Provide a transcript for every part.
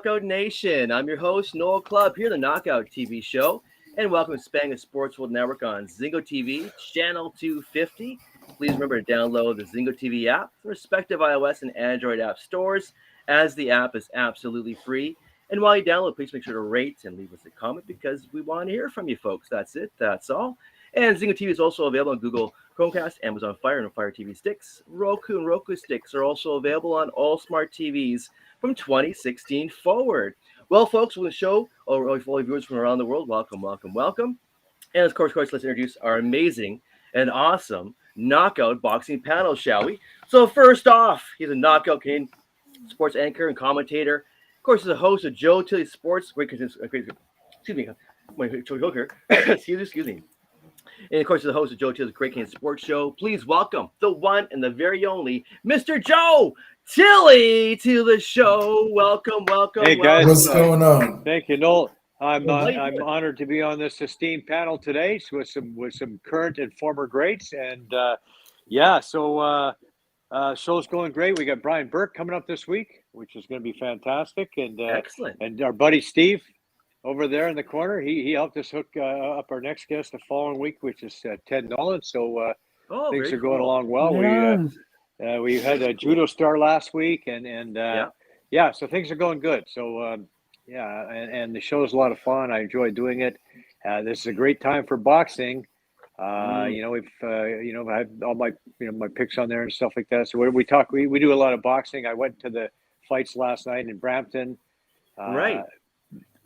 Knockout Nation. I'm your host, Noel Clubb, here on the Knockout TV show. And welcome to Spanning the Sports World Network on Zingo TV, channel 250. Please remember to download the Zingo TV app for respective iOS and Android app stores, as the app is absolutely free. And while you download, please make sure to rate and leave us a comment because we want to hear from you folks. That's it. That's all. And Zingo TV is also available on Google Chromecast, Amazon Fire, and Fire TV sticks. Roku and Roku sticks are also available on all smart TVs from 2016 forward. Well, folks, we're going to show all viewers from around the world. Welcome, welcome, welcome. And of course, let's introduce our amazing and awesome knockout boxing panel, shall we? So first off, he's a knockout Canadian sports anchor and commentator. Of course, he's a host of Joe Tilly Sports. Excuse me, my hooker. excuse me. And of course, the host of Joe Till's Great Canadian Sports Show. Please welcome the one and the very only Mr. Joe Tilly to the show. Welcome, welcome, Hey guys, What's going on? Thank you, Noel. I'm honored to be on this esteemed panel today with some current and former greats, and show's going great. We got Brian Burke coming up this week, which is going to be fantastic, and Excellent. And our buddy Steve over there in the corner, he helped us hook up our next guest the following week, which is Ted Nolan. So things are going along well. Yeah. We had a judo star last week, so things are going good. So and the show's a lot of fun. I enjoy doing it. This is a great time for boxing. We've I had all my my picks on there and stuff like that. So we do a lot of boxing. I went to the fights last night in Brampton. Right.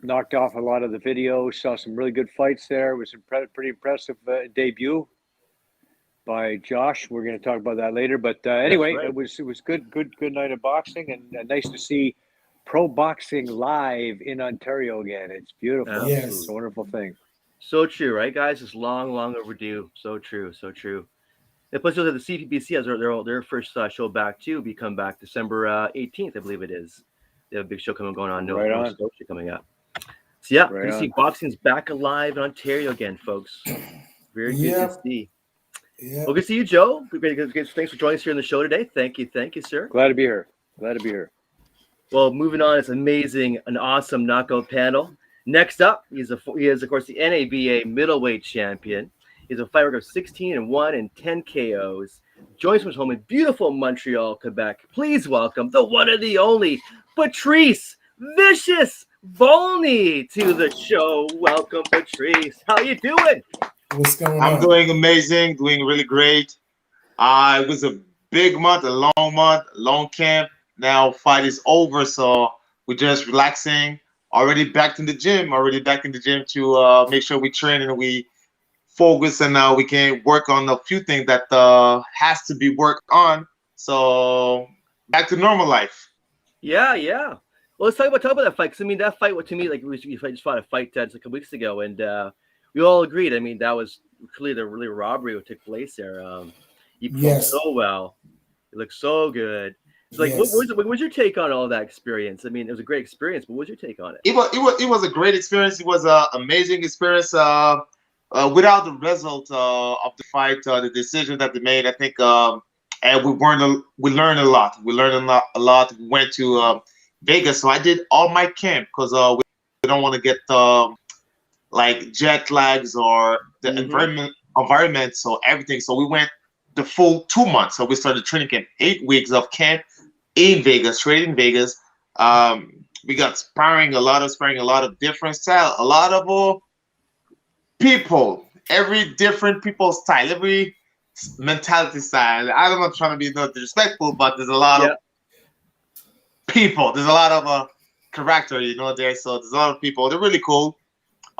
Knocked off a lot of the videos. Saw some really good fights there. It was a pretty impressive debut by Josh. We're going to talk about that later. But anyway, right. it was good night of boxing, and nice to see pro boxing live in Ontario again. It's beautiful. Yes. It's a wonderful thing. So true, right, guys? It's long overdue. So true, so true. And plus, the CPBC has their first show back too. We come back December 18th, I believe it is. They have a big show going on. Nova Scotia coming up. So yeah, good to see boxing's back alive in Ontario again, folks. Very good to see. Yeah. Well, good to see you, Joe. Thanks for joining us here on the show today. Thank you, sir. Glad to be here. Well, moving on, it's amazing, an awesome knockout panel. Next up, he is, of course, the NABA middleweight champion. He's a fight record of 16-1 and 10 KOs. Joins from his home in beautiful Montreal, Quebec. Please welcome the one and the only Patrice Vicious Volney to the show. Welcome, Patrice. How you doing? What's going on? I'm doing amazing, doing really great. It was a big month, a long camp. Now fight is over, so we're just relaxing. Already back in the gym to make sure we train and we focus, and we can work on a few things that has to be worked on. So back to normal life. Yeah. Well, let's talk about that fight. Because I mean, that fight, to me, like you just fought a fight just a couple weeks ago, and we all agreed. I mean, that was clearly the really robbery that took place there. You performed so well. You looked so good. It's like, what was your take on all that experience? I mean, it was a great experience, but what was your take on it? It was a great experience. It was an amazing experience. Without the result of the fight, the decision that they made, I think, and we learned a lot. We learned a lot. We went to Vegas, so I did all my camp because we don't want to get like jet lags or the environment, so everything. So we went the full 2 months. So we started training camp, 8 weeks of camp in Vegas, straight in Vegas. We got sparring, a lot of different style, a lot of people, every different people's style, every mentality style. I'm not trying to be no disrespectful, but there's a lot of people. There's a lot of character, there. So there's a lot of people. They're really cool.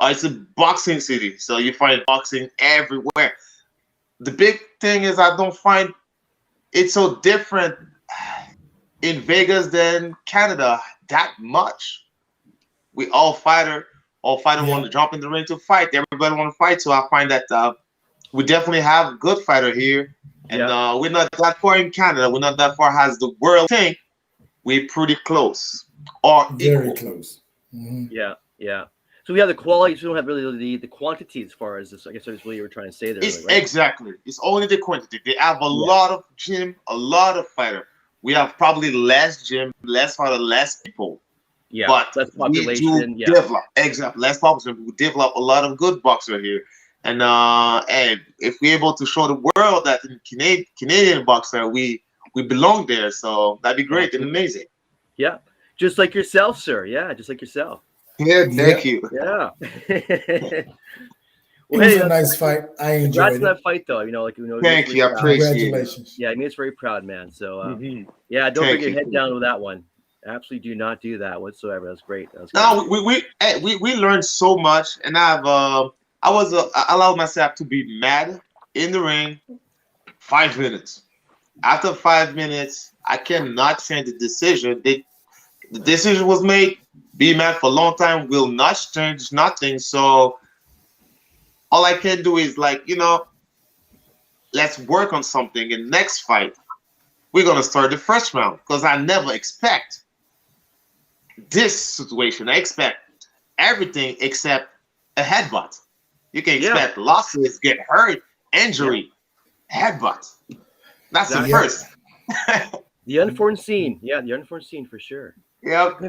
It's a boxing city, so you find boxing everywhere. The big thing is I don't find it so different in Vegas than Canada that much. We all fighter want to jump in the ring to fight. Everybody want to fight, so I find that we definitely have a good fighter here, and we're not that far in Canada. We're not that far as the world think. We're pretty close or very equal. Close. Mm-hmm. Yeah. So we have the quality. So we don't have really the quantity as far as this. I guess that's what you were trying to say there. It's right? Exactly. It's only the quantity. They have a lot of gym, a lot of fighter. We have probably less gym, less fighter, less people. Yeah, but less we do population. Yeah, develop exactly less population. We develop a lot of good boxers here, and if we're able to show the world that in Canadian boxer we belong there, so that'd be great and amazing. yeah, just like yourself, sir. Yeah, just like yourself. Yeah, thank Yep. you. Yeah. It Well, was hey, a nice fight. I congrats enjoyed on it. that fight, though. It makes Thank me you. I proud. appreciate it. Congratulations. Yeah, it makes very proud, man. So, Mhm. yeah, don't bring Thank your you. head down with that one. Absolutely, do not do that whatsoever. That's great. That was great. No, we learned so much, and I allowed myself to be mad in the ring 5 minutes. After 5 minutes, I cannot change the decision. The decision was made. Be mad for a long time will not change nothing. So all I can do is let's work on something. In next fight, we're gonna start the first round because I never expect this situation. I expect everything except a headbutt. You can expect losses, get hurt, injury, headbutt. That's the Exactly. first. The unforeseen. Yeah, the unforeseen for sure. Yep.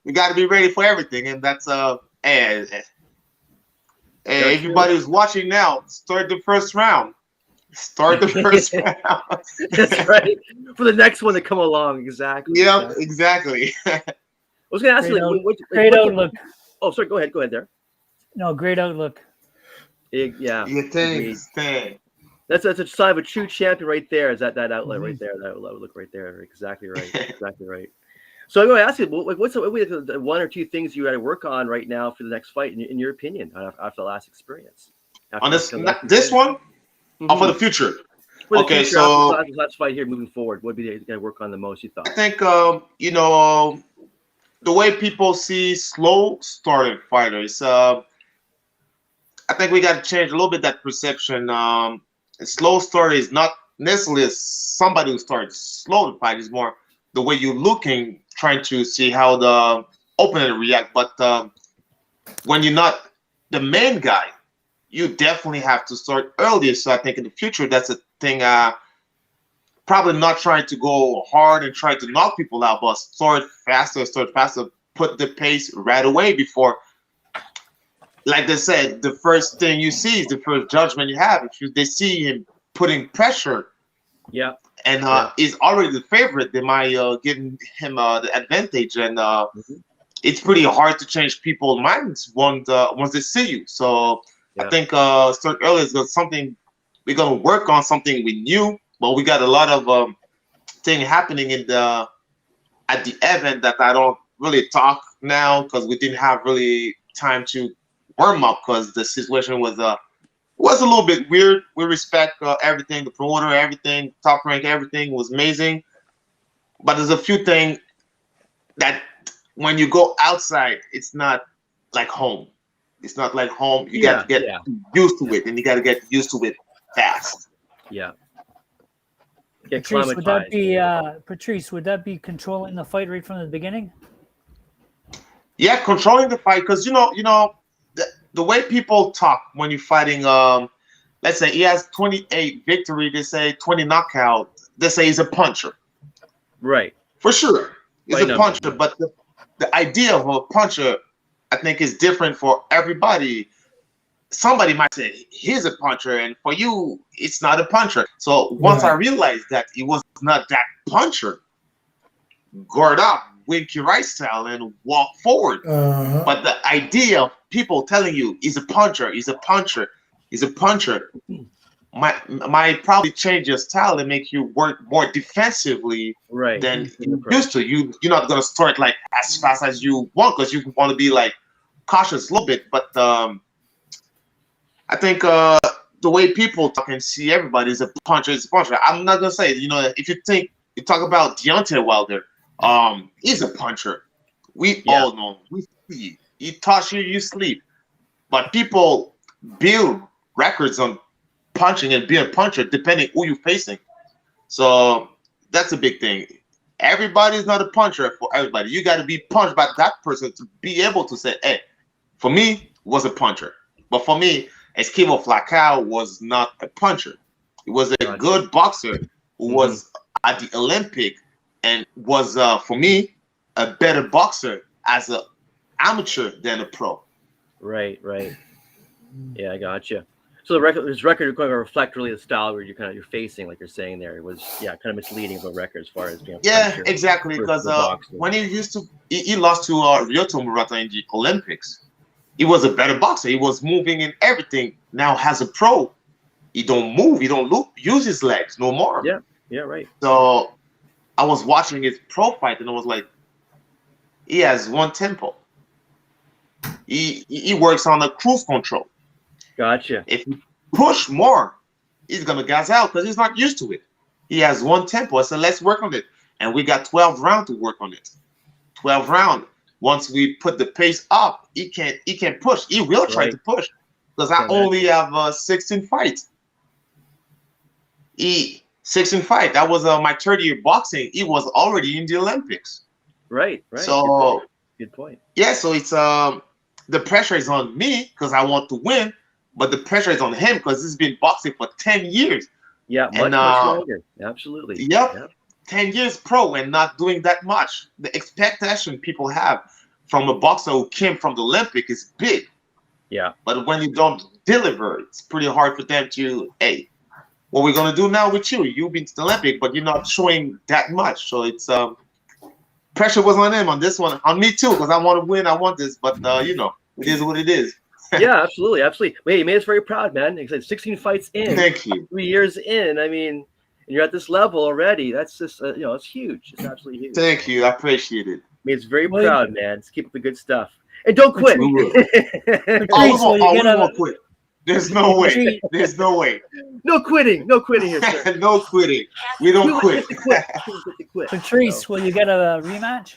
We got to be ready for everything, and that's everybody who's watching now, start the first round. Start the first round. That's right. For the next one to come along, exactly. Yep, exactly. I was going to ask you, great outlook. Oh, sorry. Go ahead. Go ahead there. No, great outlook. Yeah. Thanks. That's a sign of a true champion right there. Is that outlet right there? That outlook right there. Exactly right. Exactly right. So I'm going to ask you, what's the one or two things you got to work on right now for the next fight, in your opinion, after the last experience? On this one, or for the future? For the future, so after the last fight here, moving forward, what would be the got to work on the most? You thought? I think the way people see slow starting fighters. I think we got to change a little bit that perception. A slow starter is not necessarily somebody who starts slow to fight. It's more the way you're looking, trying to see how the opponent react. But when you're not the main guy, you definitely have to start earlier. So I think in the future, that's a thing. Probably not trying to go hard and try to knock people out, but start faster, put the pace right away before. Like they said, the first thing you see is the first judgment you have. If they see him putting pressure, and is already the favorite, they might give him the advantage, and it's pretty hard to change people's minds once they see you. So I think start early is something we're gonna work on, something we knew, but we got a lot of thing happening at the event that I don't really talk now because we didn't have really time to warm up because the situation was a little bit weird. We respect everything, the promoter, everything, top rank, everything was amazing. But there's a few things that when you go outside, it's not like home. It's not like home. You got to get used to it, and you got to get used to it fast. Yeah. Patrice, would that be controlling the fight right from the beginning? Yeah, controlling the fight because you know the way people talk when you're fighting. Let's say he has 28 victory. They say 20 knockout. They say he's a puncher. Right. For sure, he's a puncher. But the idea of a puncher, I think, is different for everybody. Somebody might say he's a puncher, and for you, it's not a puncher. So once I realized that he was not that puncher, guard up, winky right style, and walk forward. But the idea of people telling you he's a puncher, might probably change your style and make you work more defensively than you used to. You're not gonna start like as fast as you want because you want to be like cautious a little bit. But I think the way people talk and see everybody is a puncher. I'm not gonna say, if you talk about Deontay Wilder, he's a puncher. We all know. We see. He touch you, you sleep. But people build records on punching and being a puncher depending who you're facing. So that's a big thing. Everybody's not a puncher for everybody. You got to be punched by that person to be able to say, hey, for me, was a puncher. But for me, Esquivel Flacao was not a puncher. He was a good boxer who was at the Olympic and was, for me, a better boxer as an amateur than a pro. Right. Yeah, I gotcha. So his record is going to reflect really the style where you're facing, like you're saying there. It was kind of misleading of a record as far as being. Yeah, exactly. Because when he lost to Ryoto Murata in the Olympics, he was a better boxer. He was moving in everything. Now as a pro, he don't move. He don't use his legs no more. Yeah, right. So I was watching his pro fight, and I was like, he has one tempo. He works on the cruise control. Gotcha. If you push more, he's gonna gas out because he's not used to it. He has one tempo. I said, let's work on it. And we got 12 rounds to work on it. 12 rounds. Once we put the pace up, he can't push. He will try to push. Because I only have 16 fights. 16 fights. That was my 30-year boxing. He was already in the Olympics. Right. So good point. Yeah, so it's the pressure is on me because I want to win, but the pressure is on him because he's been boxing for 10 years. Yeah, much longer. Absolutely. Yep. 10 years pro and not doing that much. The expectation people have from a boxer who came from the Olympic is big. Yeah. But when you don't deliver, it's pretty hard for them to, hey, what we're gonna do now with you? You've been to the Olympic, but you're not showing that much. So it's pressure was on him on this one, on me too, because I want to win. I want this, but it is what it is. Yeah, absolutely. Wait, you made us very proud, man. Like 16 fights in. Thank you. 3 years in. I mean, and you're at this level already. That's just, it's huge. It's absolutely huge. Thank you. I appreciate it. Made us very proud, man. Let's keep up the good stuff. And don't quit. We won't quit. There's no way. There's no way. No quitting. No quitting here, sir. No quitting. We don't quit. Patrice, will you get a rematch?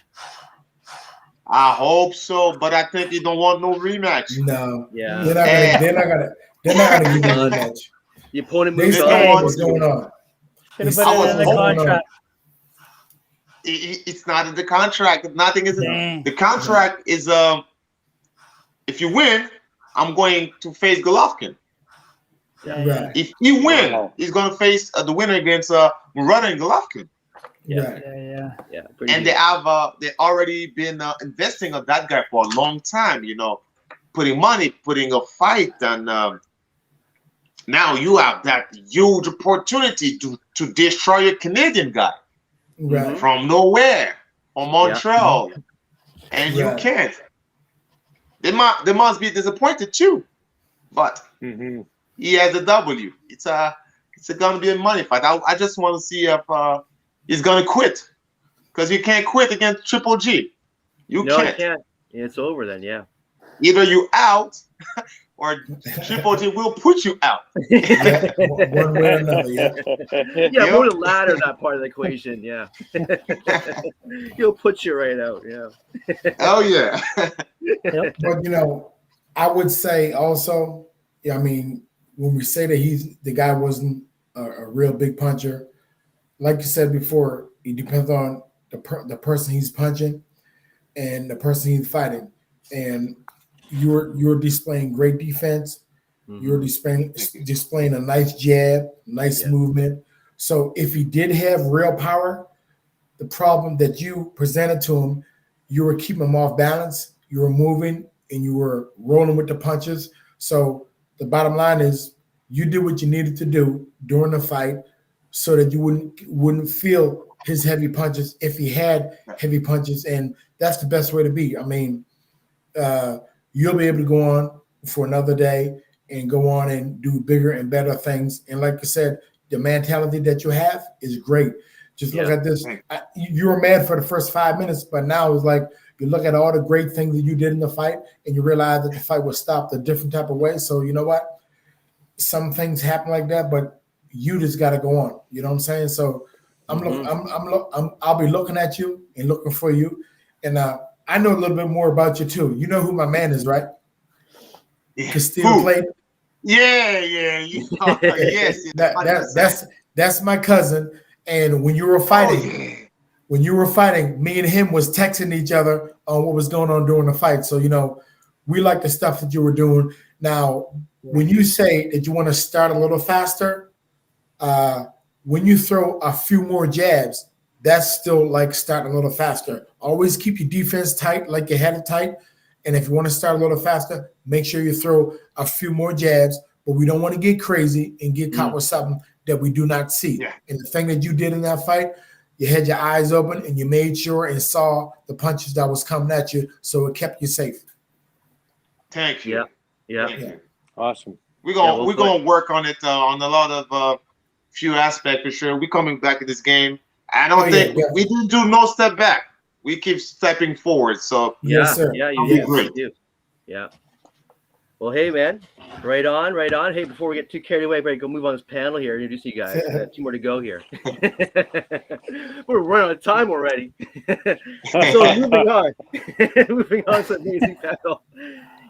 I hope so, but I think you don't want no rematch. No. Yeah. They're not gonna give you a rematch. The opponent They moves said on. what's going on. Should have put it in the contract. It's not in the contract. Nothing is in the contract. Is if you win, I'm going to face Golovkin. Right. If he wins, he's going to face the winner against Murata and Golovkin. Yeah. And they have they already been investing on that guy for a long time. Putting money, putting a fight, and now you have that huge opportunity to destroy a Canadian guy from nowhere, from Montreal, and you can't. They must be disappointed too, but he has a W. It's gonna be a money fight. I just want to see if he's gonna quit, because you can't quit against Triple G. You can't. It's over then. Yeah. Either you out, or Triple G will put you out. One way or another. Yeah, more the latter, that part of the equation. Yeah. He'll put you right out. Yeah. Oh yeah. But I would say also, I mean, when we say that the guy wasn't a real big puncher, like you said before, it depends on the person he's punching and the person he's fighting. And you're displaying great defense. You're displaying a nice jab, nice movement. So if he did have real power, the problem that you presented to him, you were keeping him off balance. You were moving and you were rolling with the punches. So the bottom line is you did what you needed to do during the fight so that you wouldn't feel his heavy punches if he had heavy punches. And that's the best way to be. I mean, you'll be able to go on for another day and go on and do bigger and better things. And like I said, the mentality that you have is great. Just look at this. You were mad for the first 5 minutes, but now it's like you look at all the great things that you did in the fight and you realize that the fight was stopped a different type of way. So you know what? Some things happen like that, but you just got to go on. You know what I'm saying? So I'll be looking at you and looking for you. And I know a little bit more about you too. You know who my man is, right? Castillo Clayton. Yeah. Yes. That's my cousin. And when you were fighting, me and him was texting each other on what was going on during the fight. So we like the stuff that you were doing. Now, when you say that you want to start a little faster, when you throw a few more jabs, that's still like starting a little faster. Always keep your defense tight, like you had it tight. And if you want to start a little faster, make sure you throw a few more jabs, but we don't want to get crazy and get caught with something that we do not see. Yeah. And the thing that you did in that fight, you had your eyes open and you made sure and saw the punches that was coming at you, so it kept you safe. Thank you. Yeah. Thank you. Awesome. We're gonna work on it on a lot of few aspects for sure. We're coming back to this game. I don't think we didn't do no step back. We keep stepping forward. So yes, sir. Yeah, great. You do. Yeah. Well, hey, man, right on. Hey, before we get too carried away, go move on this panel here. Introduce you guys. Two more to go here. We're running out of time already. So moving on. Moving on to the amazing panel.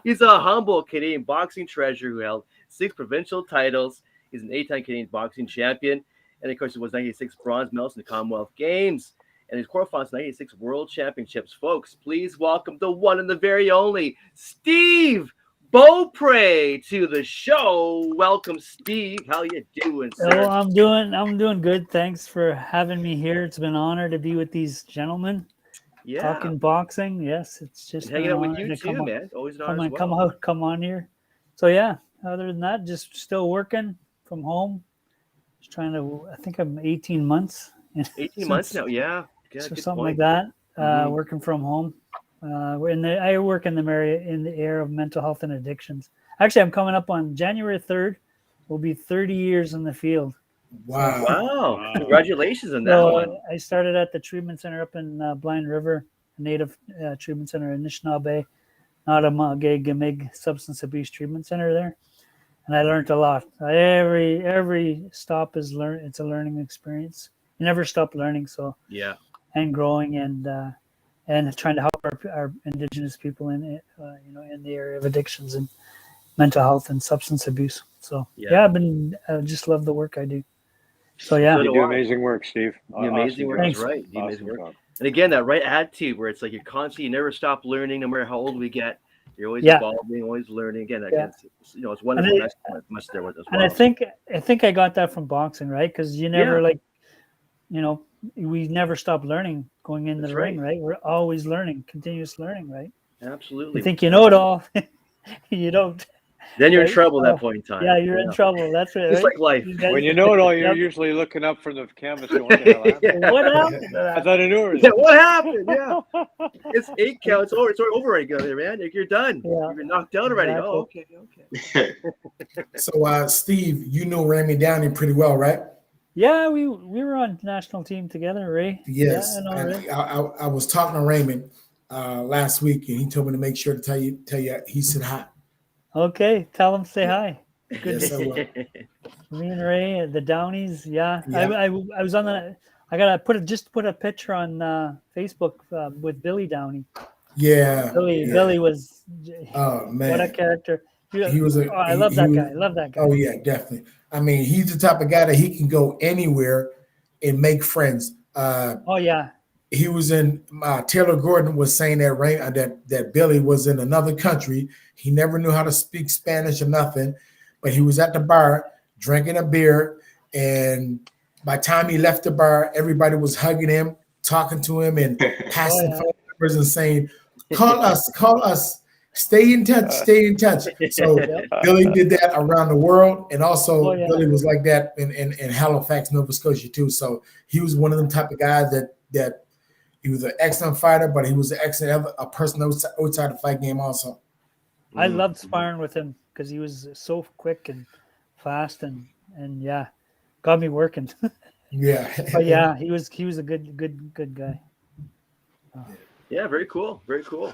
He's a humble Canadian boxing treasure who held 6 provincial titles. He's an 8-time Canadian boxing champion. And of course, he was 96 bronze medals in the Commonwealth Games. And his quarterfinals 96 World Championships. Folks, please welcome the one and the very only Steve Beaupre to the show. Welcome, Steve. How you doing, sir? Oh, I'm doing good. Thanks for having me here. It's been an honor to be with these gentlemen. Yeah. Talking boxing. Yes, it's just hanging out with you too, man. Always an honor as well. Come on here. So yeah, other than that, just still working from home. Just trying to, I think I'm 18 months. 18 months now, yeah. Good, so something point. Like that. Working from home. I work in the area of mental health and addictions. Actually, I'm coming up on January 3rd. We'll be 30 years in the field. Wow. Wow. Congratulations on that one. I started at the treatment center up in Blind River, a native treatment center in Anishinaabe, not a Gamig substance abuse treatment center there. And I learned a lot. Every stop is it's a learning experience. You never stop learning. So yeah, and growing and trying to help our Indigenous people in in the area of addictions and mental health and substance abuse. So I just love the work I do. So yeah, you do amazing work, Steve. The amazing work is right. The amazing work. And again, that right attitude where it's like you never stop learning, no matter how old we get. You're always evolving, always learning. Again, it's wonderful. Much there with as well. And I think I got that from boxing, right? Because you never we never stop learning going into the ring, right? We're always learning, continuous learning, right? Absolutely. You think you know it all, you don't. Then you're in trouble at that point in time. Yeah, you're in trouble. That's it. It's like life. When you know it all, you're usually looking up from the canvas. Going, what the hell happened? What happened? I thought I knew it. Yeah, what happened? Yeah, it's 8 count. It's over. It's over already, man. You're done. Yeah. You're knocked out already. Exactly. Oh, okay. So, Steve, you know Ramy Downey pretty well, right? Yeah, we were on national team together, Ray. Yes, I was talking to Raymond last week, and he told me to make sure to tell you he said hi. Okay, tell him say hi. Good. Yes, I will. Me and Ray, the Downies. Yeah. I was on the. I gotta put a picture on Facebook with Billy Downey. Yeah. Billy was. Oh man, what a character. He was. I love that guy. I love that guy. Oh yeah, definitely. I mean, he's the type of guy that he can go anywhere and make friends. Oh yeah. He was in. Taylor Gordon was saying that Billy was in another country. He never knew how to speak Spanish or nothing, but he was at the bar drinking a beer, and by the time he left the bar, everybody was hugging him, talking to him, and passing phone numbers and saying, "Call us, stay in touch." So Billy did that around the world, and also Billy was like that in Halifax, Nova Scotia too. So he was one of them type of guys that he was an excellent fighter, but he was an excellent a person outside the fight game also. I loved sparring with him because he was so quick and fast and got me working. Yeah. But yeah, he was a good guy. Yeah, very cool. Very cool.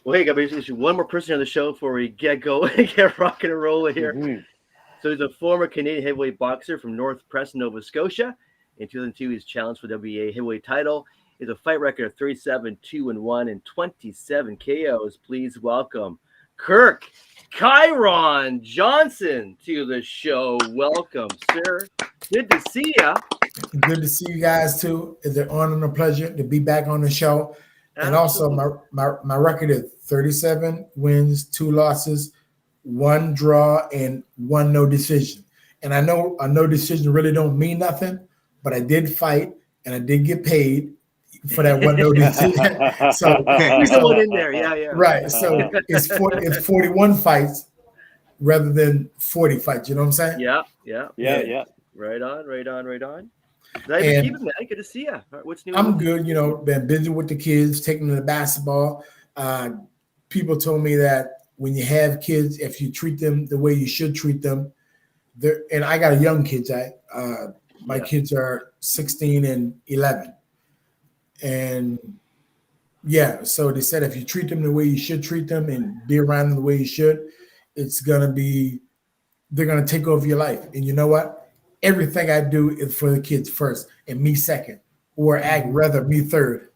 Well, hey, guys, one more person on the show before we get going, get rocking and rolling here. Mm-hmm. So he's a former Canadian heavyweight boxer from North Preston, Nova Scotia. In 2002, he's challenged for the WBA heavyweight title. He has a fight record of 37-2-1 and 27 KOs. Please welcome Kirk Chiron Johnson to the show. Welcome, sir. Good to see you. Good to see you guys too. It's an honor and a pleasure to be back on the show. And also my record is 37 wins, 2 losses, 1 draw, and 1 no decision. And I know a no decision really don't mean nothing, but I did fight and I did get paid for that one no decision. So Here's the one in there. Yeah, yeah. right. So it's 41 fights rather than 40 fights. You know what I'm saying? Yeah. Right on. How you been keeping, man? Good to see you. What's new? I'm good. You know, been busy with the kids, taking them to basketball. People told me that when you have kids, if you treat them the way you should treat them, and I got young kids. My kids are 16 and 11. And yeah, so they said if you treat them the way you should treat them and be around them the way you should, they're gonna take over your life. And you know what? Everything I do is for the kids first and me second, or rather me third.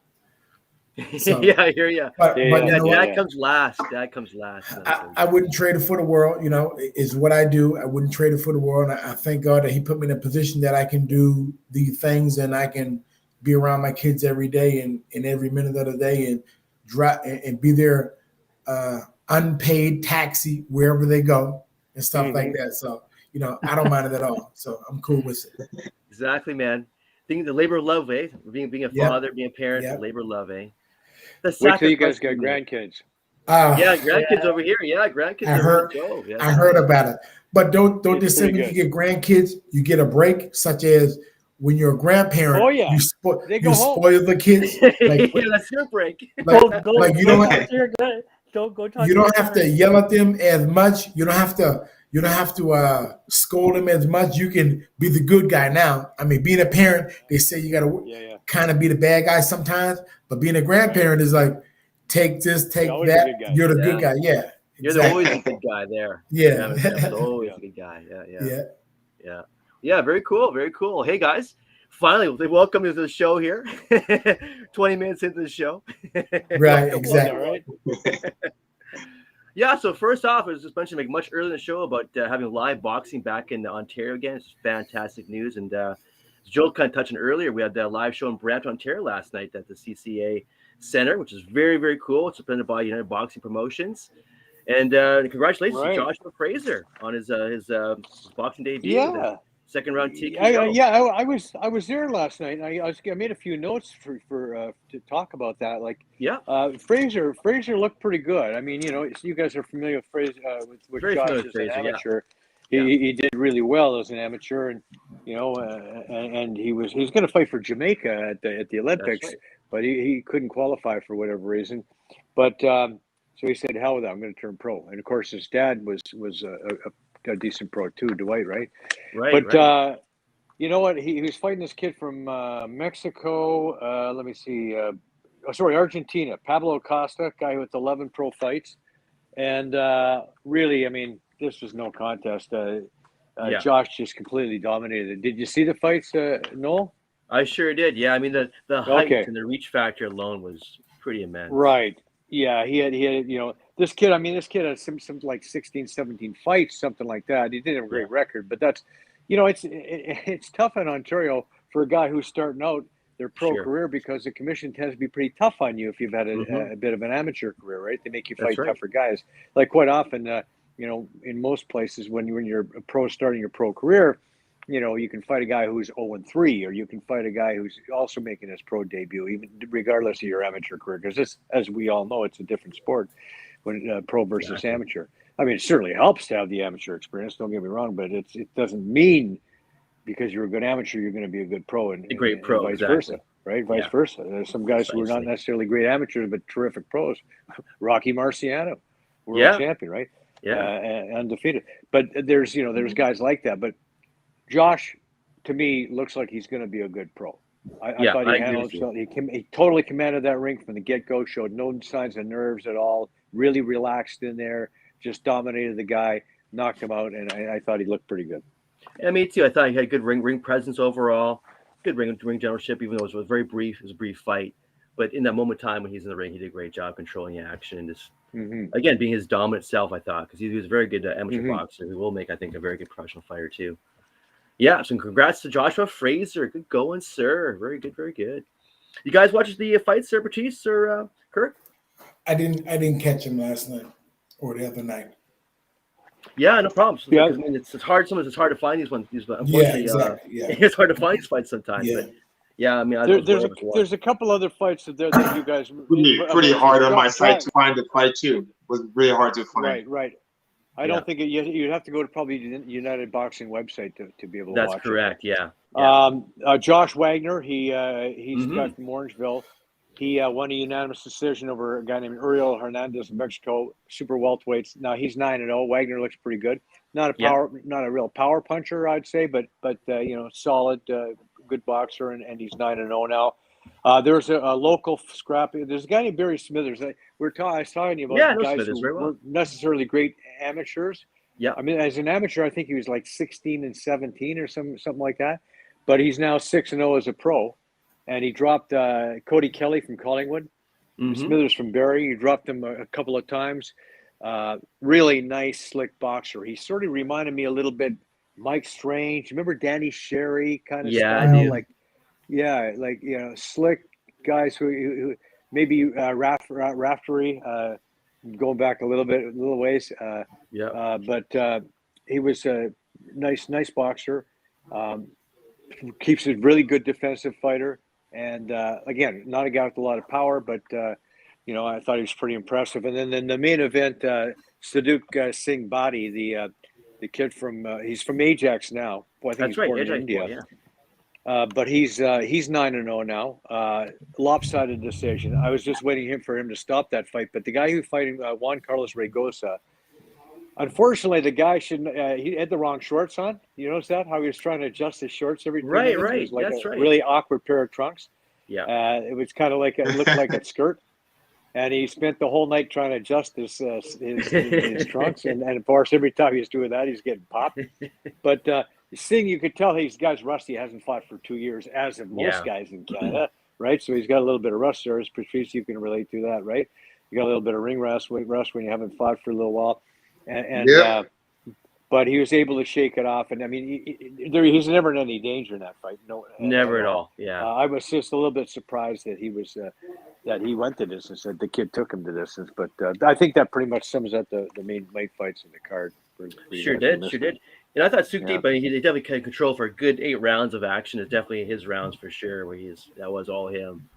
So, yeah, I hear you. But you know that comes last. That comes last. I wouldn't trade it for the world. You know, is what I do. I wouldn't trade it for the world. And I thank God that He put me in a position that I can do these things and I can be around my kids every day and every minute of the day and drive and be their unpaid taxi wherever they go and stuff like that. So, you know, I don't mind it at all. So I'm cool with it. Exactly, man. The labor of love, eh? Being a father, being a parent, the labor of love, eh? Wait till you guys got grandkids. Grandkids over here. Yeah, grandkids. I heard about it, but don't they say when you get grandkids, you get a break, such as when you're a grandparent. Oh yeah, you spoil the kids. Like, yeah, that's your break. Like you don't have to yell at them as much. You don't have to scold them as much. You can be the good guy now. I mean, being a parent, they say you got to kind of be the bad guy sometimes. But being a grandparent is like, take this, take that. You're the good guy. Yeah. You're always the good guy there. Yeah. Always a good guy. Yeah. Very cool. Very cool. Hey, guys. Finally, welcome to the show here. 20 minutes into the show. Right. Exactly. Yeah, so first off, I was just mentioning much earlier in the show about having live boxing back in Ontario again. It's fantastic news. And as Joel kind of touched on earlier, we had that live show in Brampton, Ontario last night at the CCA Center, which is very, very cool. It's presented by United Boxing Promotions. And congratulations to Joshua Fraser on his boxing debut. Yeah. Second round TKO. I was there last night. I made a few notes for to talk about that. Like, Fraser looked pretty good. I mean, you know, you guys are familiar with Fraser with Josh as an amateur. He did really well as an amateur, and you know, and he was going to fight for Jamaica at the Olympics, but he couldn't qualify for whatever reason. But so he said, "Hell with that! I'm going to turn pro." And of course, his dad was a decent pro too, Dwight, right? But you know what? He was fighting this kid from Mexico. Let me see. Argentina. Pablo Acosta, guy with 11 pro fights, and really, I mean, this was no contest. Josh just completely dominated it. Did you see the fights, Noel? I sure did. Yeah, I mean the height and the reach factor alone was pretty immense. Right. Yeah, he had you know, this kid had some like 16, 17 fights, something like that. He didn't have a great record, but that's, you know, it's tough in Ontario for a guy who's starting out their pro career, because the commission tends to be pretty tough on you if you've had a bit of an amateur career, right? They make you fight tougher guys. Like quite often, you know, in most places when you're a pro starting your pro career, you know, you can fight a guy who's 0-3, or you can fight a guy who's also making his pro debut, even regardless of your amateur career, because this, as we all know, it's a different sport when pro versus amateur. I mean, it certainly helps to have the amateur experience. Don't get me wrong, but it doesn't mean because you're a good amateur you're going to be a good pro, and a great pro, vice versa, right? Vice versa. There's some guys who are not necessarily great amateurs but terrific pros. Rocky Marciano, world champion, right? Undefeated. But there's guys like that, but Josh, to me, looks like he's going to be a good pro. I thought he handled himself. He totally commanded that ring from the get-go, showed no signs of nerves at all, really relaxed in there, just dominated the guy, knocked him out, and I thought he looked pretty good. Yeah, me too. I thought he had good ring presence overall, good ring generalship, even though it was very brief. It was a brief fight. But in that moment of time when he's in the ring, he did a great job controlling action and just, again, being his dominant self, I thought, because he was a very good amateur boxer who will make, I think, a very good professional fighter too. Yeah, so congrats to Joshua Fraser. Good going, sir. Very good, very good. You guys watch the fights, Sir Batiste or Kirk? I didn't catch him last night or the other night. Yeah, no problem. Yeah, I mean, it's hard. Sometimes it's hard to find these ones. Unfortunately, exactly. it's hard to find these fights sometimes. But Yeah, I mean, there's a couple other fights that you guys pretty hard on my side to find the fight too. It was really hard to find. Right. I don't think you'd have to go to probably United Boxing website to be able to watch it. That's correct. Yeah. Josh Wagner, he's got from Orangeville. He won a unanimous decision over a guy named Uriel Hernandez of Mexico, super welterweights. Now he's 9-0. Wagner looks pretty good. Not a real power puncher, I'd say, but solid, good boxer, and he's 9-0 now. There's a local scrap. There's a guy named Barry Smithers. I was talking about guys who weren't necessarily great amateurs. Yeah. I mean, as an amateur, I think he was like 16-17 or something like that. But he's now 6-0 as a pro. And he dropped Cody Kelly from Collingwood, Smithers from Barrie. He dropped him a couple of times. Really nice, slick boxer. He sort of reminded me a little bit Mike Strange. Remember Danny Sherry kind of style? Slick guys who maybe Raftery, going back a little ways. But he was a nice boxer. Keeps a really good defensive fighter. And again, not a guy with a lot of power, but I thought he was pretty impressive. And then in the main event, Saduk Singh Badi, the kid he's from Ajax now. Well, I think he's born in India. But he's 9-0 now. Lopsided decision. I was just waiting for him to stop that fight. But the guy who's fighting Juan Carlos Regosa, unfortunately, the guy he had the wrong shorts on. You notice that? How he was trying to adjust his shorts every 2 minutes? Right. It was like That's right. Really awkward pair of trunks. Yeah. It was kind of like, it looked like a skirt. And he spent the whole night trying to adjust his trunks. And of course, every time he was doing that, he's getting popped. But Singh, you could tell he's rusty. He hasn't fought for 2 years, as of most guys in Canada, right? So he's got a little bit of rust there. Patrice, you can relate to that, right? You got a little bit of ring rust when you haven't fought for a little while. But he was able to shake it off, and I mean, he's never in any danger in that fight. No, never at all. Yeah, I was just a little bit surprised that he was that he went the distance, that the kid took him the distance. But I think that pretty much sums up the main late fights in the card. Sure did. And I thought Sukdeep, he definitely kind of controlled for a good 8 rounds of action. It's definitely his rounds for sure, where that was all him.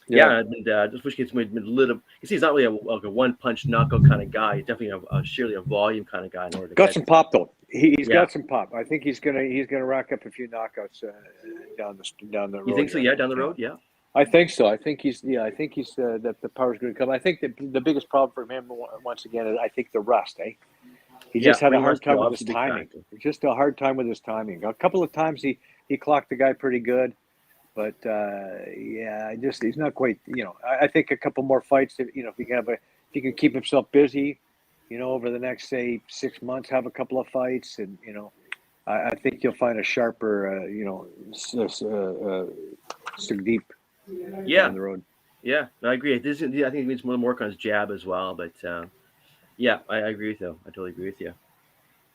Just wish he gets a little. You see, he's not really a one-punch knockout kind of guy. He's definitely surely a volume kind of guy. In order to got some pop though. He's got some pop. I think he's gonna rack up a few knockouts down the road. You think so? Yeah, down the road. Yeah. I think so. I think he's that the power's going to come. I think the biggest problem for him once again is I think the rust. He just had a hard time with his timing. Just a hard time with his timing. A couple of times he clocked the guy pretty good. But he's not quite. I think a couple more fights. If he can keep himself busy, over the next say 6 months, have a couple of fights, and I think you'll find a sharper, Sukdeep down the road. Yeah, I agree. I think he needs more work on his jab as well. But I agree with you. I totally agree with you.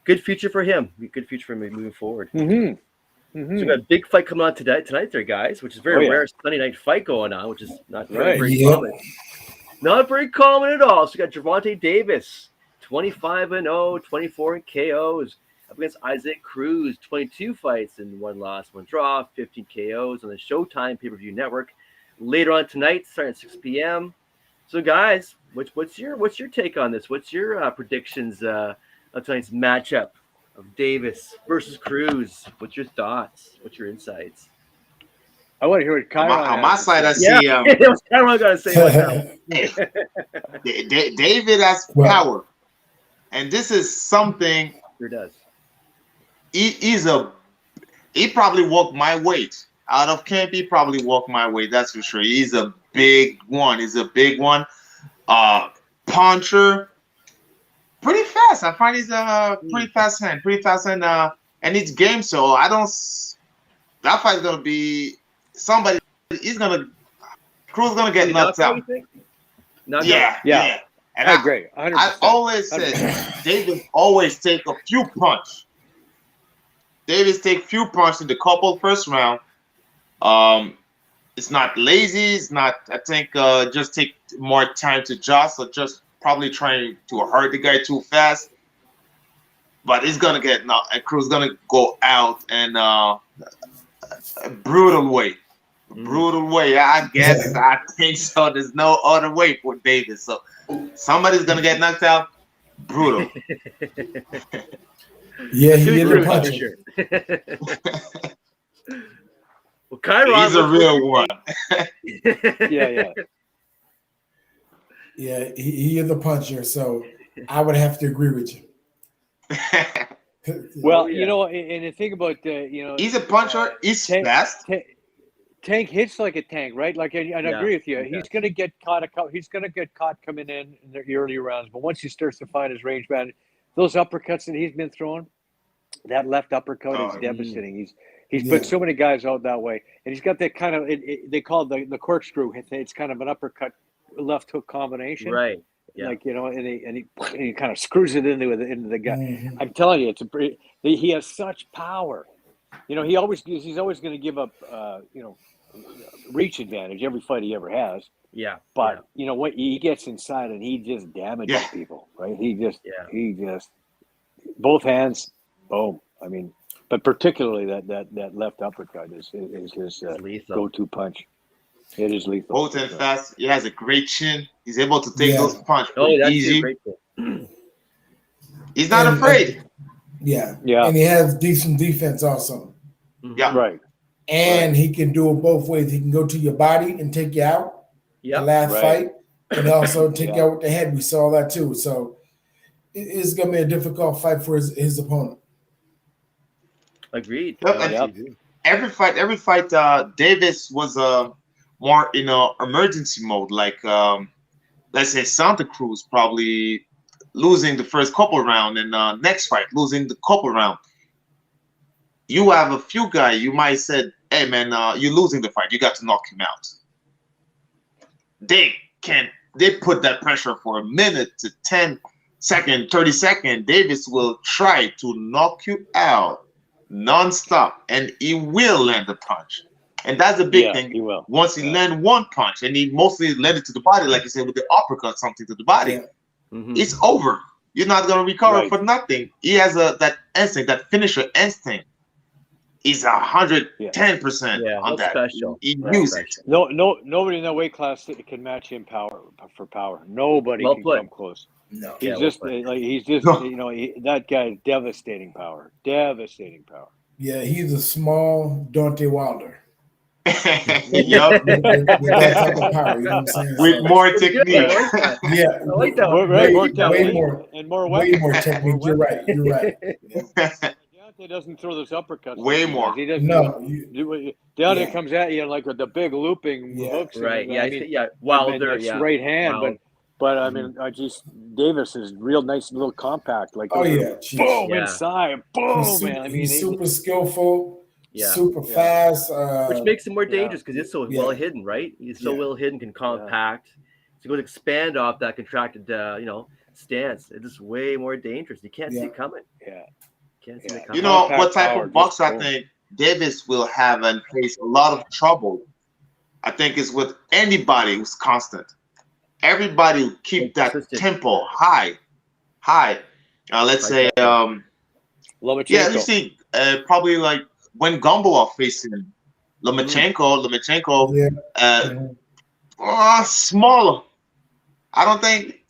Good future for him. Good future for him moving forward. Mm-hmm. So we got a big fight coming on tonight there, guys, which is very rare. Sunday night fight going on, which is not very common. Not very common at all. So we got Gervonta Davis, 25-0, 24 in KOs, up against Isaac Cruz, 22 fights and 1 loss, 1 draw, 15 KOs on the Showtime pay-per-view network. Later on tonight, starting at 6 p.m. So, guys, what's your take on this? What's your predictions of tonight's matchup of Davis versus Cruz? What's your thoughts? What's your insights? I want to hear what Kyron on my side. I see. What's Kyron got to say? David has power, and this is something. Sure does. He probably walked my weight out of camp. He probably walked my weight. That's for sure. He's a big one. Puncher. Pretty fast. I find he's a pretty fast hand, and it's game. So I don't. That fight's gonna be somebody. Cruz gonna get knocked out. Yeah. And I agree. 100%. I always said Davis always take a few punch. Davis take few punches in the couple first round. It's not lazy. It's not. I think just take more time to adjust, or just probably trying to hurt the guy too fast. But it's gonna get knocked, and Cruz gonna go out, and a brutal way. Brutal way. I guess I think so. There's no other way for Davis. So somebody's gonna get knocked out. Brutal. Yeah, he Too is a true, for puncher. sure. Well, Chiron, He's a real one. Yeah. Yeah, he is a puncher. So I would have to agree with you. Well, Oh, yeah. you know, and the thing about you know, He's a puncher. He's fast. Tank hits like a tank, right? Like, and I Yeah, agree with you. he He's does. going to get caught. He's going to get caught coming in the early rounds. But once he starts to find his range, man, those uppercuts that he's been throwing, that left uppercut is devastating. He's put so many guys out that way, and he's got that kind of they call it the corkscrew. It's kind of an uppercut left hook combination, Right. Yeah. Like, you know, and he kind of screws it into the guy. Mhm. I'm telling you, he has such power. You know, he's always going to give up, you know, reach advantage every fight he ever has. Yeah. But you know what? He gets inside and he just damages people, right? He just both hands, boom. I mean, but particularly that left uppercut is his lethal. go-to punch. It is lethal. Both and fast. He has a great chin. He's able to take those punches Oh, that's easy. great. He's not afraid. Yeah. Yeah. And he has decent defense also. Yeah. Right. And he can do it both ways. He can go to your body and take you out. Yeah. The last Right. fight. And also take you out with the head. We saw that too. So it's going to be a difficult fight for his opponent. Agreed. Yep. Every fight, Davis was more in a emergency mode. Like, let's say Santa Cruz probably losing the first couple round, and next fight losing the couple round. You have a few guys. You might said, "Hey man, you're losing the fight. You got to knock him out." They put that pressure for a minute to 10 second, 30 second. Davis will try to knock you out non-stop, and he will land a punch. And that's a big thing. He will. Once he land one punch, and he mostly land it to the body, like you said, with the uppercut, something to the body, it's over. You're not going to recover for nothing. He has that instinct, that finisher instinct. He's 110% on that. Special. He uses it. Nobody in that weight class can match him for power. Nobody can come close. No. He's you know, that guy's devastating power. Devastating power. Yeah, he's a small Deontay Wilder. Yup. With that type of power, you know what I'm saying? With more technique. Yeah. I like that. Way more technique. You're right. Yeah. Deontay doesn't throw those uppercuts. Way more. He doesn't. Deontay comes at you like with the big looping hooks. Right. And, Wilder. Right hand, but I mean, Davis is real nice and little compact. Like, boom inside, boom, man. I mean, he's super skillful. Yeah. Super fast. Which makes him more dangerous because it's so well hidden, right? He's so well hidden, can compact. So he goes expand off that contracted, stance. It's just way more dangerous. You can't see it coming. Can't see it coming. You know what type of boxer I think Davis will have and face a lot of trouble. I think is with anybody who's constant. Everybody who keep that tempo high. Let's say, Lomachenko. you see, probably like when Gombolov facing him, Lomachenko, smaller. I don't think,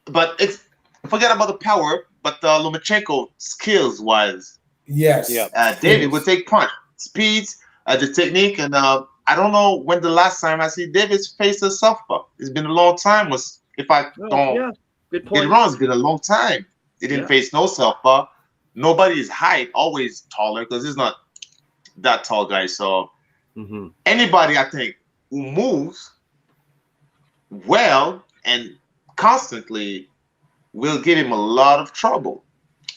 but it's forget about the power. But Lomachenko skills wise, David would take punch, speeds, the technique, and I don't know when the last time I see Davis face a southpaw. It's been a long time. If I don't get it wrong, it's been a long time. He didn't face no southpaw. Nobody's height, always taller because he's not that tall guy. So anybody I think who moves well and constantly will give him a lot of trouble.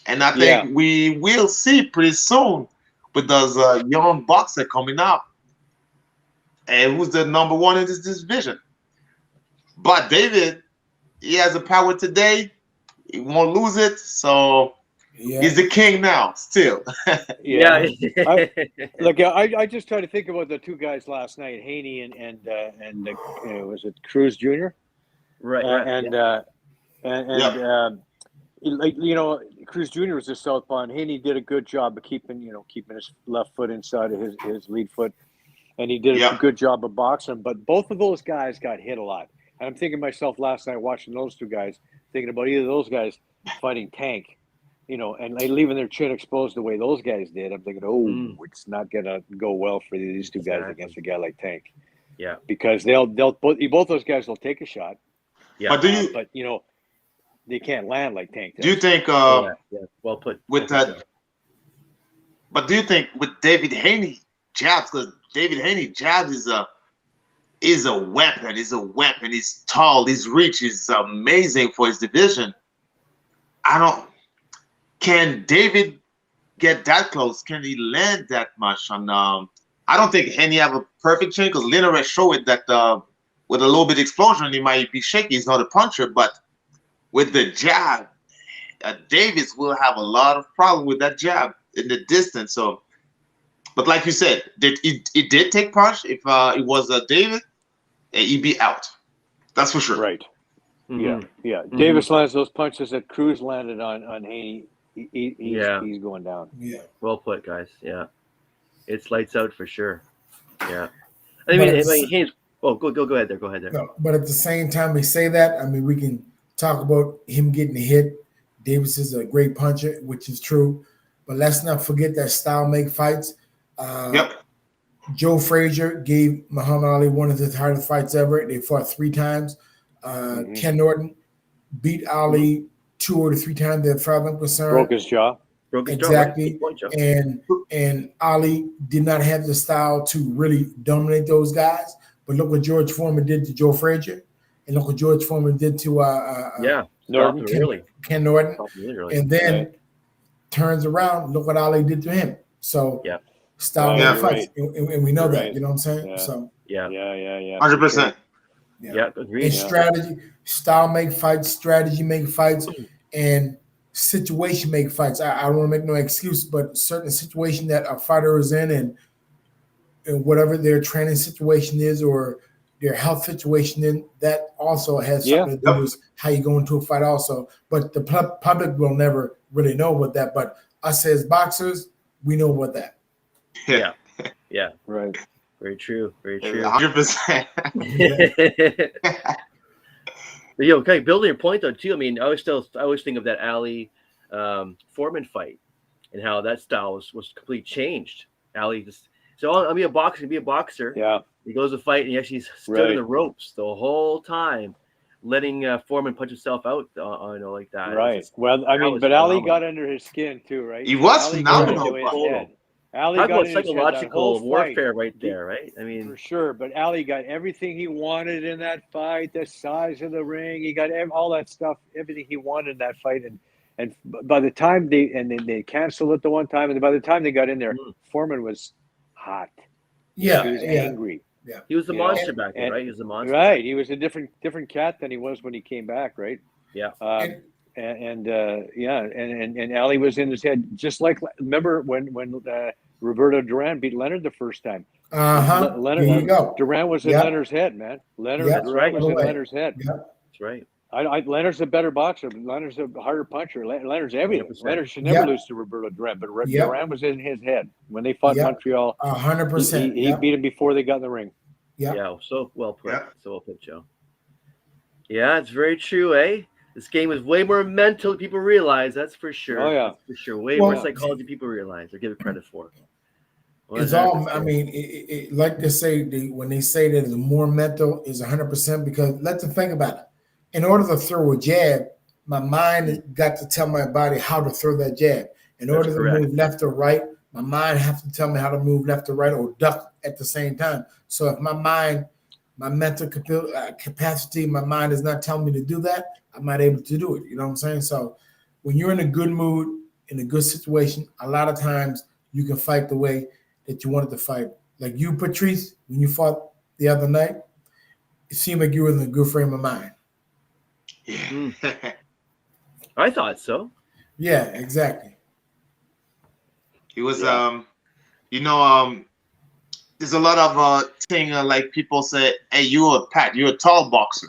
And I think we will see pretty soon with those young boxer coming up. And who's the number one in this division? But David, he has the power today. He won't lose it. So he's the king now, still. I just try to think about the two guys last night, Haney and was it Cruz Jr.? Right. Cruz Jr. was a southpaw, and Haney did a good job of keeping his left foot inside of his lead foot, and he did a good job of boxing. But both of those guys got hit a lot. And I'm thinking to myself last night watching those two guys, thinking about either of those guys fighting Tank, and leaving their chin exposed the way those guys did. I'm thinking, it's not gonna go well for these two guys against a guy like Tank. Yeah, because they'll both those guys will take a shot. Yeah, but they can't land like Tank does. Do you think? Well put. With that, but do you think with David Haney jabs, because David Haney jabs is a weapon. Is a weapon. He's tall. His reach is amazing for his division. Can David get that close? Can he land that much? And I don't think Haney have a perfect chin, because Linares showed it that with a little bit of explosion, he might be shaky. He's not a puncher, but with the jab, Davis will have a lot of problem with that jab in the distance. So, but like you said, it did take punch. If it was David, he'd be out. That's for sure. Right. Mm-hmm. Yeah. Davis lands those punches that Cruz landed on Haney. He's going down. Yeah. Well put, guys. Yeah. It's lights out for sure. Yeah. I mean, Haney's. Oh, go ahead there. Go ahead there. No, but at the same time we say that, I mean, we can talk about him getting hit. Davis is a great puncher, which is true. But let's not forget that style make fights. Joe Frazier gave Muhammad Ali one of his hardest fights ever. They fought 3 times. Ken Norton beat Ali 2 or 3 times as far as I'm concerned. Broke his jaw. Exactly. And Ali did not have the style to really dominate those guys. But look what George Foreman did to Joe Frazier. And look what George Foreman did to Norton. Ken Norton. And then turns around, look what Ali did to him. So style make fights. And we know that, you know what I'm saying? Yeah. So 100%. Yeah. Agreed. And strategy, style make fights, strategy make fights, and situation make fights. I don't want to make no excuse, but certain situation that a fighter is in and whatever their training situation is or their health situation in, that also has something to do with how you go into a fight also. But the public will never really know what that, but us as boxers, we know what that. Yeah. Right. Very true. 100%. Okay, building your point though too. I mean, I always think of that Ali Foreman fight and how that style was completely changed. Ali just I'll be a boxer. Yeah. He goes to fight and he actually stood in the ropes the whole time, letting Foreman punch himself out like that. Right. Well, I mean, but Ali got under his skin too, right? He was phenomenal. Ali talk got about psychological warfare right fight. there, right? I mean, for sure. But Ali got everything he wanted in that fight. The size of the ring, he got all that stuff, everything he wanted in that fight. And by the time they canceled it the one time, and by the time they got in there, Foreman was hot. Yeah, he was angry. Yeah, he was the monster back then, right? He was the monster, right? He was a different cat than he was when he came back, right? Yeah. And Ali was in his head, just like remember when Roberto Duran beat Leonard the first time. Leonard, there you go. Duran was in Leonard's head, man. Duran was in Leonard's head. Yeah. That's right. Leonard's a better boxer. Leonard's a harder puncher. Leonard's everything. 100%. Leonard should never lose to Roberto Duran, but Duran was in his head when they fought Montreal. 100%. He beat him before they got in the ring. Yeah. So well put. So well put, Joe. Yeah, it's very true, eh? This game is way more mental than people realize. That's for sure. Oh, yeah. That's for sure. Way more psychology than people realize or give it credit for. It's all, I mean, like they say, when they say that it's more mental is 100%, because let's think about it. In order to throw a jab, my mind got to tell my body how to throw that jab. In order to move left or right, my mind has to tell me how to move left or right or duck at the same time. So if my mental capacity, my mind is not telling me to do that, I'm not able to do it. You know what I'm saying? So when you're in a good mood, in a good situation, a lot of times you can fight the way that you wanted to fight. Like you, Patrice, when you fought the other night, it seemed like you were in a good frame of mind. Yeah. I thought so. Yeah, exactly. He was, there's a lot of thing like people say, hey, you're a tall boxer.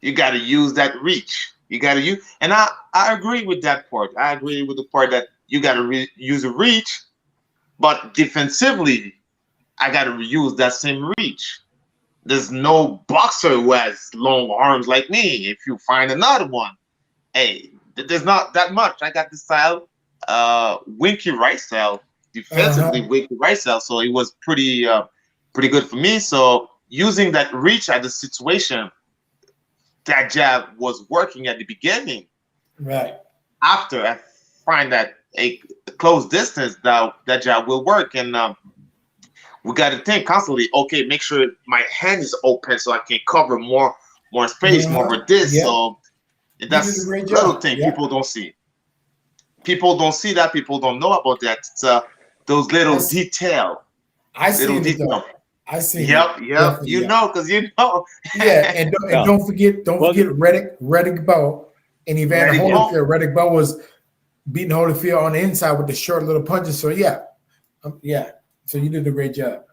You got to use that reach. You got to use, and I agree with that part. I agree with the part that you got to use a reach, but defensively, I got to use that same reach. There's no boxer who has long arms like me. If you find another one, hey, there's not that much. I got this style, Winky right style, defensively Winky right style. So it was pretty good for me. So using that reach at the situation, that jab was working at the beginning. Right. After I find that a close distance, that jab will work. And we got to think constantly, okay, make sure my hand is open so I can cover more space, more of this. Yeah. So that's a little thing people don't see. People don't see that. People don't know about that. It's those little detail. I see it though. I see. Yep. You know, because you know. Yeah, and don't forget Reddick Bow and Evander Holyfield. Reddick Bow was beating Holyfield on the inside with the short little punches. So yeah. So you did a great job.